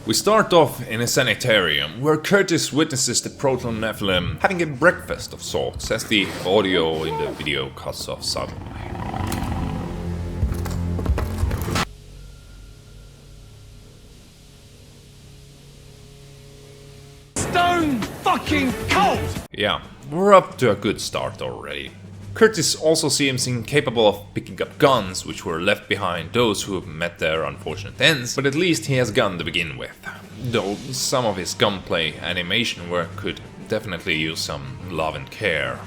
We start off in a sanitarium, where Kurtis witnesses the Proton Nephilim having a breakfast of sorts, as the audio in the video cuts off suddenly. Stone fucking cold! Yeah, we're up to a good start already. Kurtis also seems incapable of picking up guns, which were left behind those who met their unfortunate ends, but at least he has gun to begin with. Though some of his gunplay animation work could definitely use some love and care.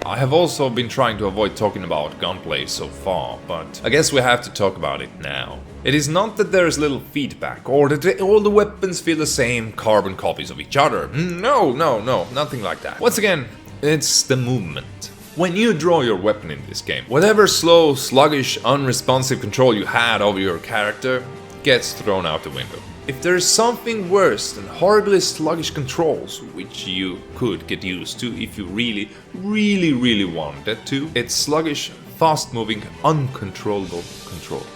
I have also been trying to avoid talking about gunplay so far, but I guess we have to talk about it now. It is not that there is little feedback, or that all the weapons feel the same carbon copies of each other. No, nothing like that. Once again, it's the movement. When you draw your weapon in this game, whatever slow, sluggish, unresponsive control you had over your character gets thrown out the window. If there is something worse than horribly sluggish controls, which you could get used to if you really wanted to, it's sluggish, fast-moving, uncontrollable controls.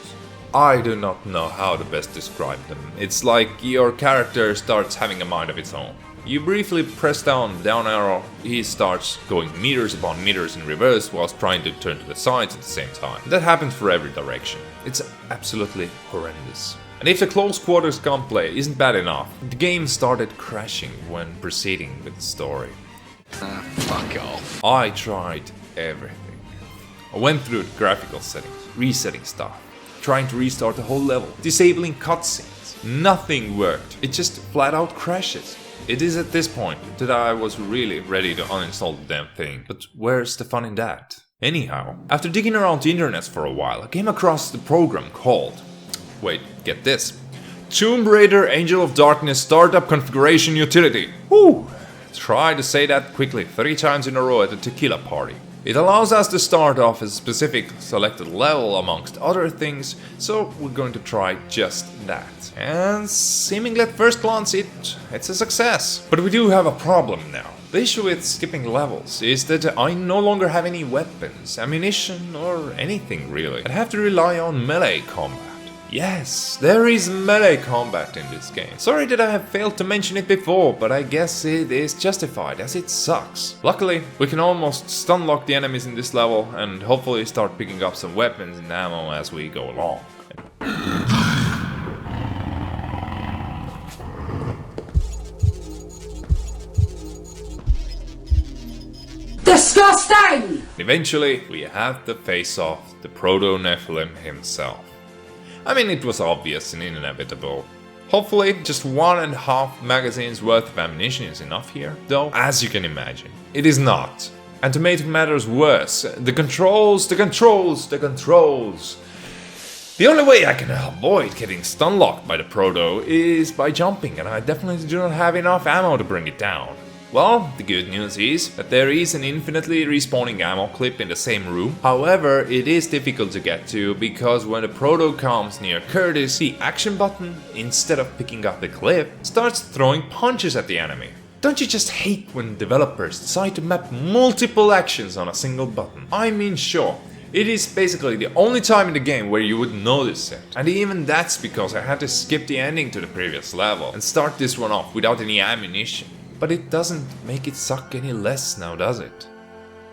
I do not know how to best describe them. It's like your character starts having a mind of its own. You briefly press down the down arrow, he starts going meters upon meters in reverse whilst trying to turn to the sides at the same time. That happens for every direction. It's absolutely horrendous. And if the close quarters gunplay isn't bad enough, the game started crashing when proceeding with the story. Fuck off. I tried everything. I went through the graphical settings, resetting stuff, trying to restart the whole level, disabling cutscenes. Nothing worked. It just flat out crashes. It is at this point that I was really ready to uninstall the damn thing, but where's the fun in that? Anyhow, after digging around the internet for a while, I came across the program called, wait, get this, Tomb Raider Angel of Darkness Startup Configuration Utility. Whew! Try to say that quickly 3 times in a row at a tequila party. It allows us to start off a specific selected level amongst other things, so we're going to try just that. And seemingly at first glance it's a success. But we do have a problem now. The issue with skipping levels is that I no longer have any weapons, ammunition or anything really. I'd have to rely on melee combat. Yes, there is melee combat in this game. Sorry that I have failed to mention it before, but I guess it is justified as it sucks. Luckily, we can almost stun lock the enemies in this level and hopefully start picking up some weapons and ammo as we go along. Disgusting! Eventually, we have to face off the Proto Nephilim himself. I mean, it was obvious and inevitable. Hopefully, just 1.5 magazines worth of ammunition is enough here, though, as you can imagine, it is not. And to make matters worse, the controls. The only way I can avoid getting stun locked by the Proto is by jumping, and I definitely do not have enough ammo to bring it down. Well, the good news is that there is an infinitely respawning ammo clip in the same room. However, it is difficult to get to because when the Proto comes near Kurtis, the action button, instead of picking up the clip, starts throwing punches at the enemy. Don't you just hate when developers decide to map multiple actions on a single button? I mean, sure, it is basically the only time in the game where you would notice it. And even that's because I had to skip the ending to the previous level and start this one off without any ammunition. But it doesn't make it suck any less now, does it?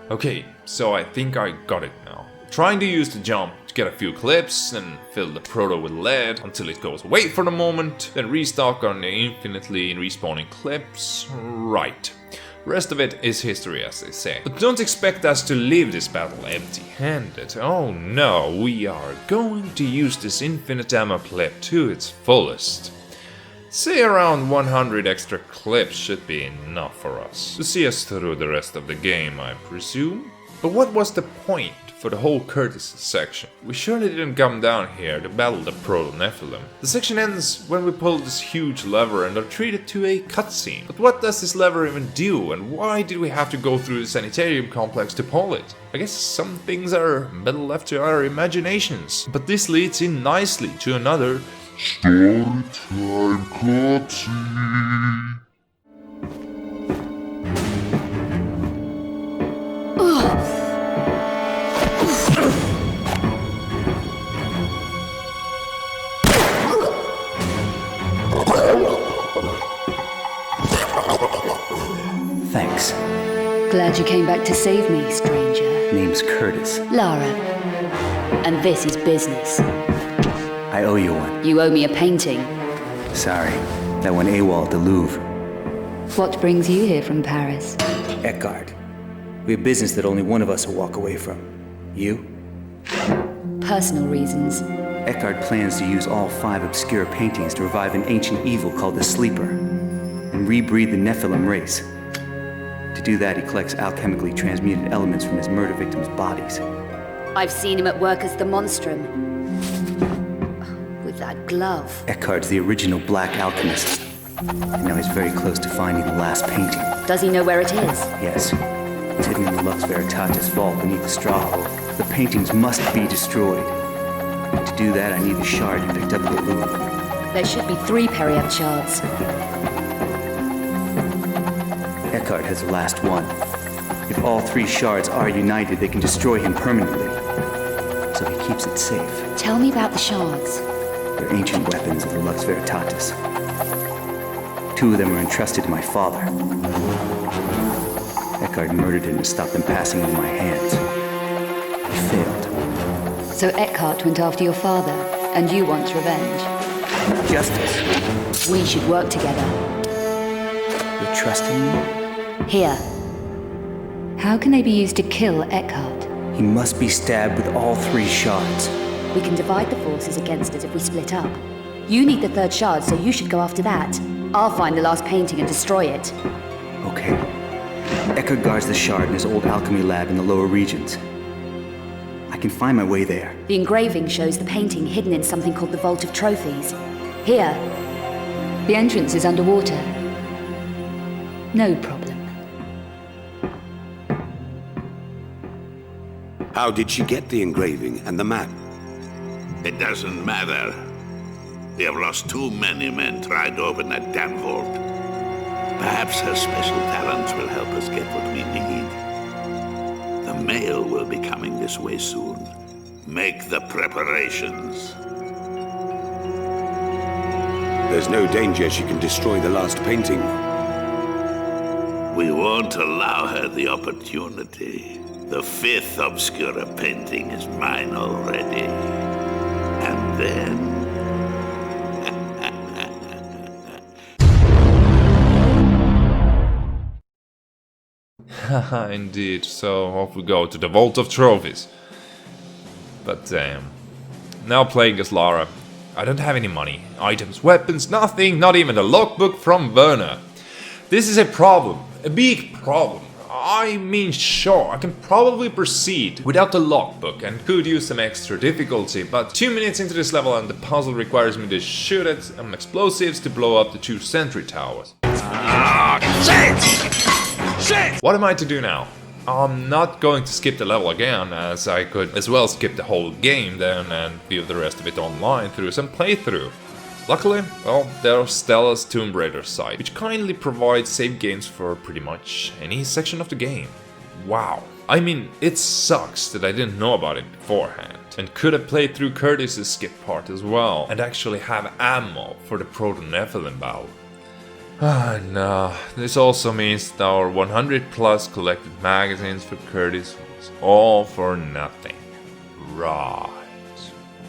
Okay, so I think I got it now. Trying to use the jump to get a few clips and fill the Proto with lead until it goes away for the moment, then restock on the infinitely respawning clips. Right. Rest of it is history, as they say. But don't expect us to leave this battle empty-handed. Oh no, we are going to use this infinite ammo clip to its fullest. Say around 100 extra clips should be enough for us to see us through the rest of the game, I presume. But what was the point for the whole Kurtis section? We surely didn't come down here to battle the Proto Nephilim. The section ends when we pull this huge lever and are treated to a cutscene. But what does this lever even do, and why did we have to go through the sanitarium complex to pull it? I guess some things are better left to our imaginations. But this leads in nicely to another Storytime cutscene. Glad you came back to save me, stranger. Name's Kurtis. Lara. And this is business. I owe you one. You owe me a painting. Sorry, that went AWOL at the Louvre. What brings you here from Paris? Eckhardt. We have business that only one of us will walk away from. You? Personal reasons. Eckhardt plans to use all 5 obscure paintings to revive an ancient evil called the Sleeper, and rebreed the Nephilim race. To do that, he collects alchemically transmuted elements from his murder victims' bodies. I've seen him at work as the Monstrum. With that glove. Eckhardt's the original black alchemist, and now he's very close to finding the last painting. Does he know where it is? Yes. It's hidden in the Lux Veritatis vault beneath the straw hole. The paintings must be destroyed. To do that, I need the shard you picked up at the Louvre. There should be 3 Periapt shards. Eckhardt has the last one. If all 3 shards are united, they can destroy him permanently. So he keeps it safe. Tell me about the shards. They're ancient weapons of the Lux Veritatis. 2 of them were entrusted to my father. Eckhardt murdered him to stop them passing into my hands. He failed. So Eckhardt went after your father, and you want revenge. Justice. We should work together. You're trusting me? Here. How can they be used to kill Eckhardt? He must be stabbed with all 3 shards. We can divide the forces against us if we split up. You need the 3rd shard, so you should go after that. I'll find the last painting and destroy it. Okay. Eckhardt guards the shard in his old alchemy lab in the lower regions. I can find my way there. The engraving shows the painting hidden in something called the Vault of Trophies. Here. The entrance is underwater. No problem. How did she get the engraving and the map? It doesn't matter. We have lost too many men trying to open that damn vault. Perhaps her special talents will help us get what we need. The mail will be coming this way soon. Make the preparations. There's no danger she can destroy the last painting. We won't allow her the opportunity. The 5th obscure painting is mine already. And then... Haha, indeed. So off we go to the Vault of Trophies. But damn. Now playing as Lara. I don't have any money, items, weapons, nothing, not even a logbook from Werner. This is a problem, a big problem. I mean, sure, I can probably proceed without the logbook and could use some extra difficulty, but 2 minutes into this level and the puzzle requires me to shoot at some explosives to blow up the 2 sentry towers. Shit! What am I to do now? I'm not going to skip the level again, as I could as well skip the whole game then and view the rest of it online through some playthrough. Luckily, well, there's Stella's Tomb Raider site, which kindly provides save games for pretty much any section of the game. Wow. I mean, it sucks that I didn't know about it beforehand, and could have played through Kurtis' skip part as well, and actually have ammo for the Proto-Nephilim battle. No, this also means that our 100 plus collected magazines for Kurtis was all for nothing. Right.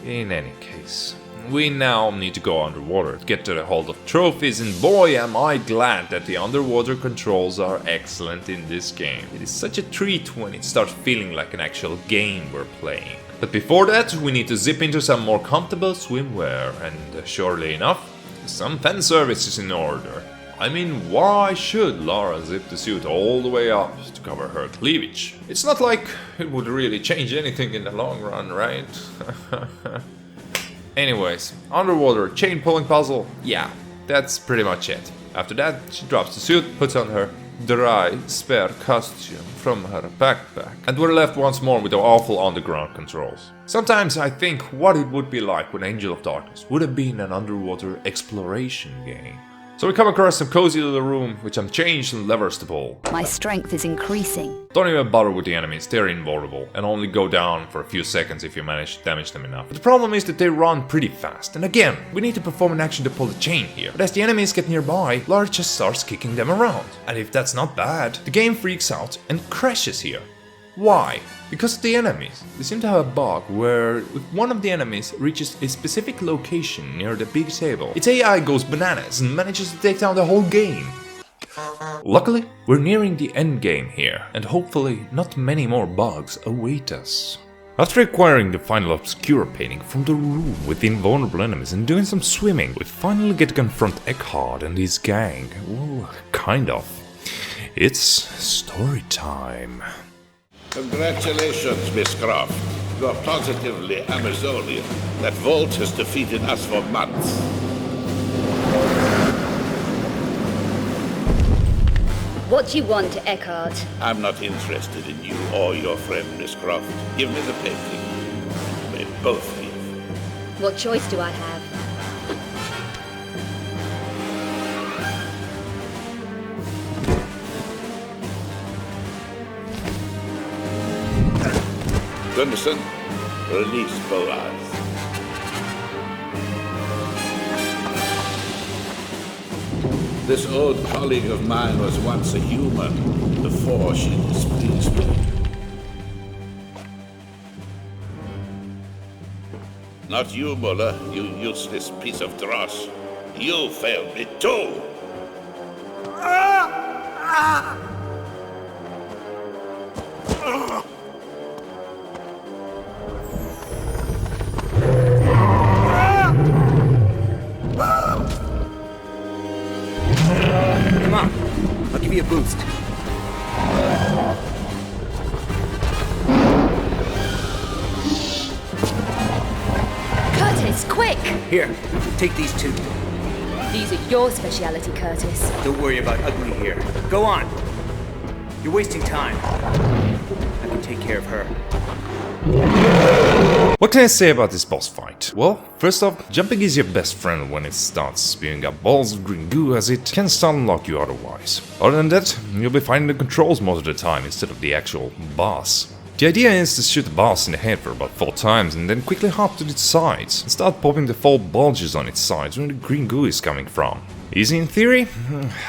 In any case, we now need to go underwater to get to the hold of trophies, and boy am I glad that the underwater controls are excellent in this game. It is such a treat when it starts feeling like an actual game we're playing. But before that, we need to zip into some more comfortable swimwear, and surely enough, some fan service is in order. I mean, why should Lara zip the suit all the way up to cover her cleavage? It's not like it would really change anything in the long run, right? Anyways, underwater chain pulling puzzle, yeah, that's pretty much it. After that, she drops the suit, puts on her dry, spare costume from her backpack, and we're left once more with the awful underground controls. Sometimes I think what it would be like when Angel of Darkness would have been an underwater exploration game. So we come across some cozy little room, which I'm changed and levers to pull. My strength is increasing. Don't even bother with the enemies, they're invulnerable, and only go down for a few seconds if you manage to damage them enough. But the problem is that they run pretty fast, and again, we need to perform an action to pull the chain here. But as the enemies get nearby, Lara just starts kicking them around. And if that's not bad, the game freaks out and crashes here. Why? Because of the enemies. They seem to have a bug where if one of the enemies reaches a specific location near the big table, its AI goes bananas and manages to take down the whole game. Luckily, we're nearing the end game here, and hopefully not many more bugs await us. After acquiring the final obscure painting from the room with the invulnerable enemies and doing some swimming, we finally get to confront Eckhardt and his gang. Well, kind of. It's story time. Congratulations, Miss Croft. You are positively Amazonian. That vault has defeated us for months. What do you want, Eckhardt? I'm not interested in you or your friend, Miss Croft. Give me the painting. May both leave. What choice do I have? Gunderson, release Boaz. This old colleague of mine was once a human before she displeased me. Not you, Muller, you useless piece of dross. You failed me too! Come on, I'll give you a boost. Kurtis, quick! Here, take these two. These are your speciality, Kurtis. Don't worry about ugly here. Go on. You're wasting time. I can take care of her. What can I say about this boss fight? Well, first off, jumping is your best friend when it starts spewing up balls of green goo, as it can stun-lock you otherwise. Other than that, you'll be finding the controls most of the time instead of the actual boss. The idea is to shoot the boss in the head for about 4 times and then quickly hop to its sides and start popping the full bulges on its sides where the green goo is coming from. Easy in theory,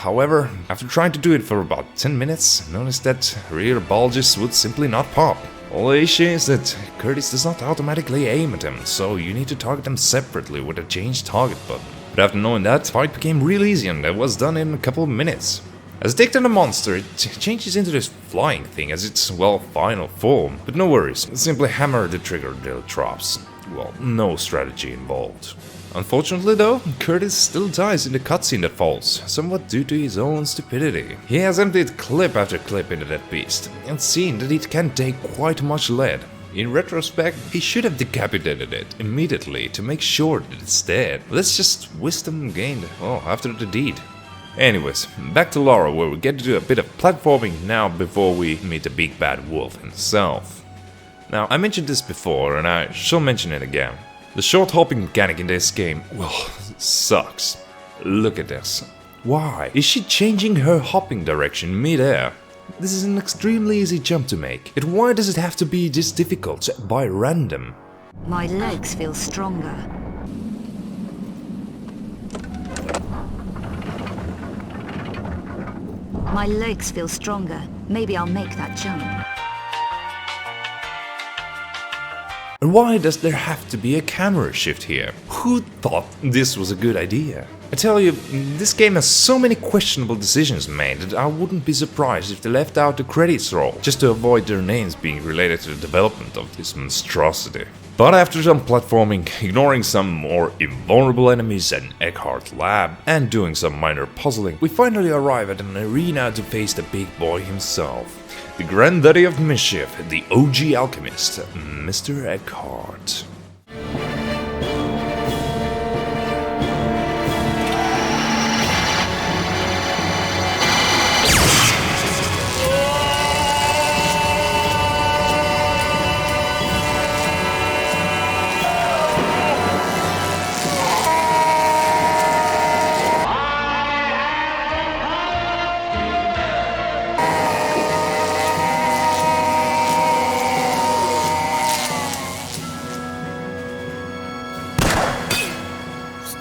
however, after trying to do it for about 10 minutes, I noticed that rear bulges would simply not pop. All the issue is that Kurtis does not automatically aim at them, so you need to target them separately with a change target button. But after knowing that, the fight became real easy and it was done in a couple of minutes. As I take down the monster, it changes into this flying thing as its, well, final form. But no worries, simply hammer the trigger till it drops. Well, no strategy involved. Unfortunately though, Kurtis still dies in the cutscene that follows, somewhat due to his own stupidity. He has emptied clip after clip into that beast, and seen that it can take quite much lead. In retrospect, he should have decapitated it immediately to make sure that it's dead. That's just wisdom gained, well, after the deed. Anyways, back to Lara, where we get to do a bit of platforming now before we meet the big bad wolf himself. Now, I mentioned this before and I shall mention it again. The short hopping mechanic in this game, well, sucks. Look at this. Why is she changing her hopping direction mid-air? This is an extremely easy jump to make. Yet why does it have to be this difficult by random? My legs feel stronger. My legs feel stronger. Maybe I'll make that jump. And why does there have to be a camera shift here? Who thought this was a good idea? I tell you, this game has so many questionable decisions made that I wouldn't be surprised if they left out the credits roll, just to avoid their names being related to the development of this monstrosity. But after some platforming, ignoring some more invulnerable enemies and Eckhardt lab, and doing some minor puzzling, we finally arrive at an arena to face the big boy himself. The granddaddy of mischief, the OG alchemist, Mr. Eckhardt.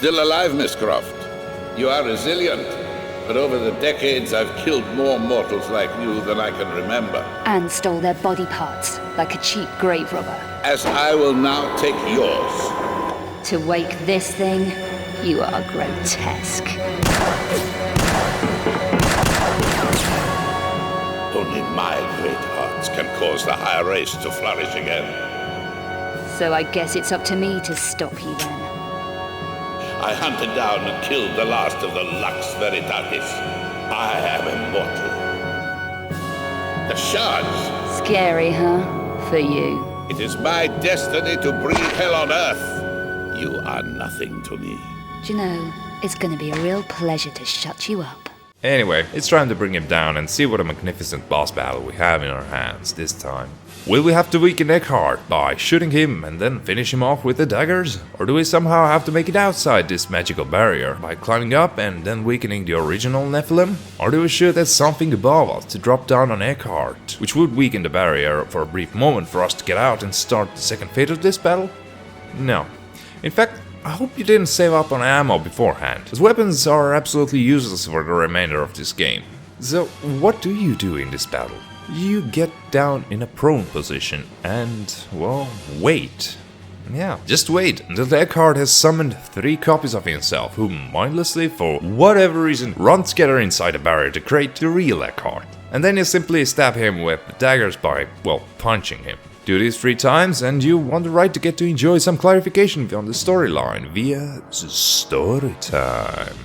Still alive, Miss Croft. You are resilient, but over the decades I've killed more mortals like you than I can remember. And stole their body parts, like a cheap grave robber. As I will now take yours. To wake this thing, you are grotesque. Only my great hearts can cause the higher race to flourish again. So I guess it's up to me to stop you then. I hunted down and killed the last of the Lux Veritatis. I am immortal. The shards. Scary, huh? For you. It is my destiny to breathe hell on Earth. You are nothing to me. Do you know, it's gonna be a real pleasure to shut you up. Anyway, it's time to bring him down and see what a magnificent boss battle we have in our hands this time. Will we have to weaken Eckhardt by shooting him and then finish him off with the daggers? Or do we somehow have to make it outside this magical barrier by climbing up and then weakening the original Nephilim? Or do we shoot at something above us to drop down on Eckhardt, which would weaken the barrier for a brief moment for us to get out and start the second phase of this battle? No. In fact, I hope you didn't save up on ammo beforehand, as weapons are absolutely useless for the remainder of this game. So what do you do in this battle? You get down in a prone position and, well, wait. Yeah, just wait until Eckhardt has summoned 3 copies of himself, who mindlessly, for whatever reason, run together inside a barrier to create the real Eckhardt. And then you simply stab him with daggers by, well, punching him. Do this 3 times and you won the right to get to enjoy some clarification on the storyline via Storytime.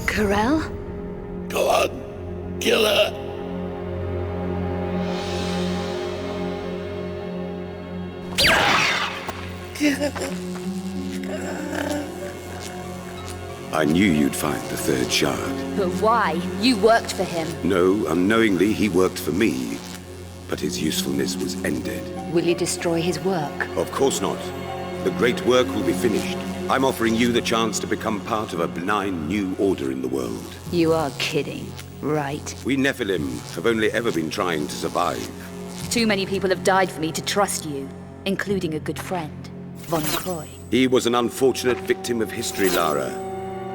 Corel? Go on, kill her. I knew you'd find the 3rd shard. But why? You worked for him. No, unknowingly he worked for me, but his usefulness was ended. Will you destroy his work? Of course not. The great work will be finished. I'm offering you the chance to become part of a benign new order in the world. You are kidding, right? We Nephilim have only ever been trying to survive. Too many people have died for me to trust you, including a good friend, Von Croy. He was an unfortunate victim of history, Lara.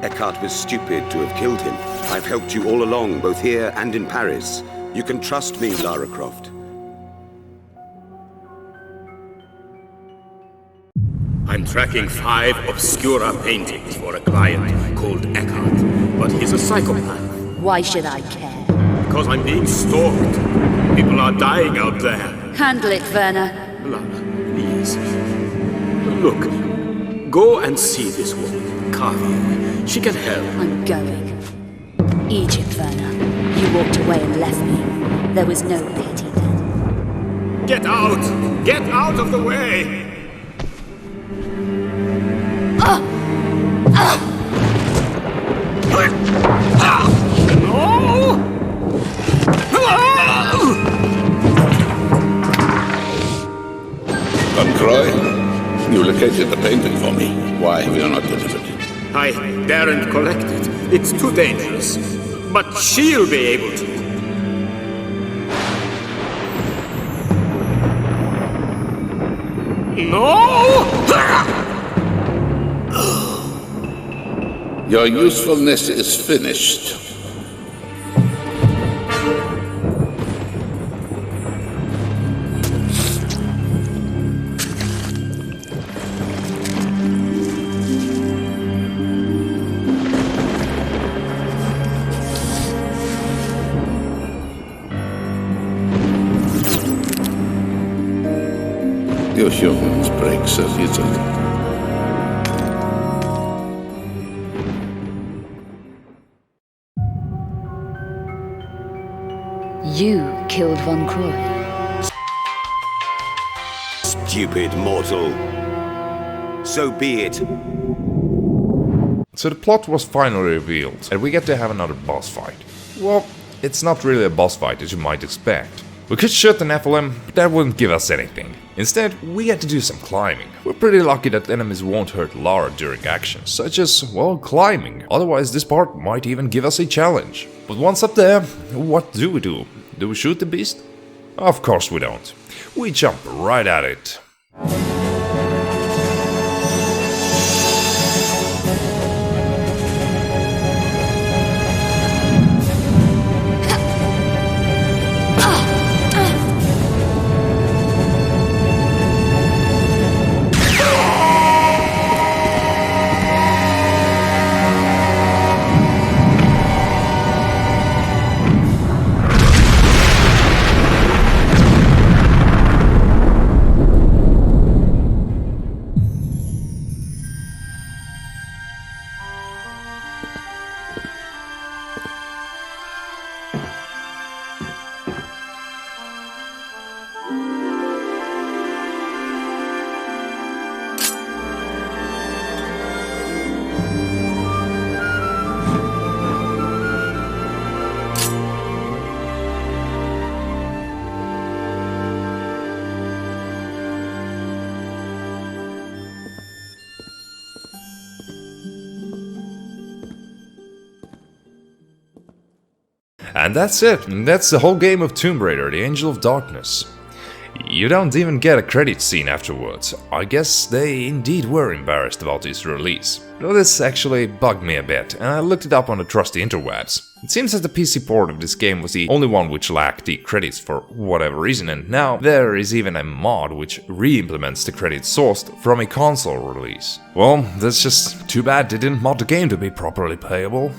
Eckhardt was stupid to have killed him. I've helped you all along, both here and in Paris. You can trust me, Lara Croft. I'm tracking 5 obscura paintings for a client called Eckhardt, but he's a psychopath. Why should I care? Because I'm being stalked. People are dying out there. Handle it, Werner. Lara, please. Look, go and see this woman, Carvey. She can help. I'm going. Egypt, Werner. You walked away and left me. There was no pity then. Get out! Get out of the way! Von Croy, you located the painting for me. Why have you not delivered it? I daren't collect it. It's too dangerous. But she'll be able to. No! Your usefulness is finished. Your humans break so easily. You killed Von Croy. Stupid mortal. So be it. So the plot was finally revealed, and we get to have another boss fight. Well, it's not really a boss fight as you might expect. We could shoot the Nephilim, but that wouldn't give us anything. Instead, we had to do some climbing. We're pretty lucky that enemies won't hurt Lara during action, such as, well, climbing. Otherwise, this part might even give us a challenge. But once up there, what do we do? Do we shoot the beast? Of course we don't. We jump right at it. And that's it. That's the whole game of Tomb Raider, the Angel of Darkness. You don't even get a credit scene afterwards. I guess they indeed were embarrassed about its release. Though this actually bugged me a bit, and I looked it up on the trusty interwebs. It seems that the PC port of this game was the only one which lacked the credits for whatever reason, and now there is even a mod which re-implements the credits sourced from a console release. Well, that's just too bad they didn't mod the game to be properly playable.